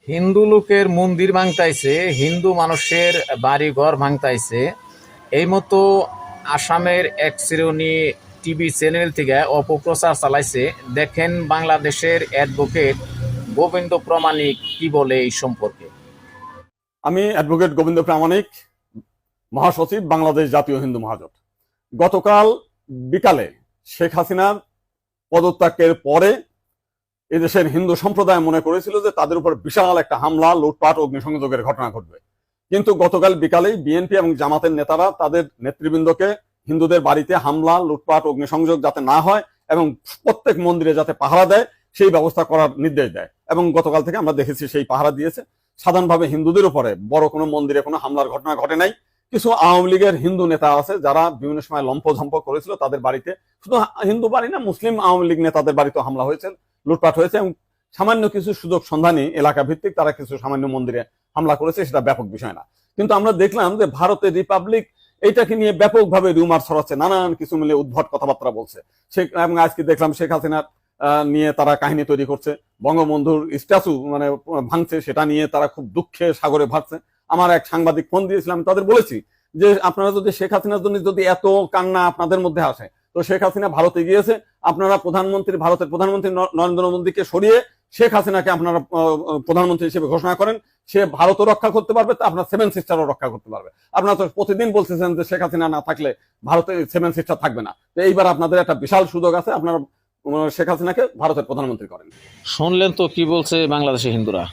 হিন্দু লোকের মন্দির ভাঙতাইছে, হিন্দু মানুষের বাড়ি ঘর ভাঙতাইছে। এই মতো আসামের এক শ্রেণী টিভি চ্যানেল থেকে অপপ্রচার চালাইছে। দেখেন বাংলাদেশের অ্যাডভোকেট গোবিন্দ প্রামাণিক কি বলে এই সম্পর্কে। আমি অ্যাডভোকেট গোবিন্দ প্রামাণিক, মহাসচিব, বাংলাদেশ জাতীয় হিন্দু মহাজোট। গতকাল বিকালে শেখ হাসিনার পদত্যাগের পরে এদেশের হিন্দু সম্প্রদায় মনে করেছিল যে তাদের উপর বিশাল একটা হামলা, লুটপাট, অগ্নিসংযোগের ঘটনা ঘটবে। কিন্তু গতকাল বিকালেই বিএনপি এবং জামাতের নেতারা তাদের নেতৃবৃন্দকে হিন্দুদের বাড়িতে হামলা, লুটপাট, অগ্নিসংযোগ যাতে না হয় এবং প্রত্যেক মন্দিরে যাতে পাহারা দেয় সেই ব্যবস্থা করার নির্দেশ দেয়। এবং গতকাল থেকে আমরা দেখেছি সেই পাহারা দিয়েছে। সাধারণভাবে হিন্দুদের উপরে বড় কোনো মন্দিরে কোনো হামলার ঘটনা ঘটে নাই। কিছু আওয়ামী লীগের হিন্দু নেতা আছে যারা বিভিন্ন সময় লম্পঝম্প করেছিল, তাদের বাড়িতে, শুধু হিন্দু বাড়ি না, মুসলিম আওয়ামী লীগ নেতাদের বাড়িতে হামলা হয়েছে, লুটপাট হয়েছে এবং সামান্য কিছু সুযোগ সন্ধানী এলাকা ভিত্তিক তারা কিছু সামান্য মন্দিরে হামলা করেছে, সেটা ব্যাপক বিষয় না। কিন্তু আমরা দেখলাম যে ভারতের রিপাবলিক এইটাকে নিয়ে ব্যাপকভাবে রিউমার ছড়াচ্ছে, নানান কিছু মিলে উদ্ভট কথাবার্তা বলছে। এবং আজকে দেখলাম শেখ হাসিনার নিয়ে তারা কাহিনী তৈরি করছে, বঙ্গবন্ধুর স্ট্যাচু মানে ভাঙছে, সেটা নিয়ে তারা খুব দুঃখে সাগরে ভাসছে। আমার এক সাংবাদিক ফোন দিয়েছিলাম, তাদের বলেছি যে আপনারা যদি শেখ হাসিনার জন্য যদি এত কান্না আপনাদের মধ্যে আসে, তো শেখ হাসিনা ভারতে গিয়েছে, আপনারা ভারতের প্রধানমন্ত্রী নরেন্দ্র মোদীকে সরিয়ে শেখ হাসিনাকে আপনারা প্রধানমন্ত্রী হিসেবে ঘোষণা করেন। সে ভারতও রক্ষা করতে পারবে, তা আপনার সেভেন সিস্টারও রক্ষা করতে পারবে। আপনারা তো প্রতিদিন বলতেছেন যে শেখ হাসিনা না থাকলে ভারতে সেভেন সিস্টার থাকবে না। তো এইবার আপনাদের একটা বিশাল সুযোগ আছে, আপনারা শেখ হাসিনাকে ভারতের প্রধানমন্ত্রী করেন। শুনলেন তো কি বলছে বাংলাদেশের হিন্দুরা।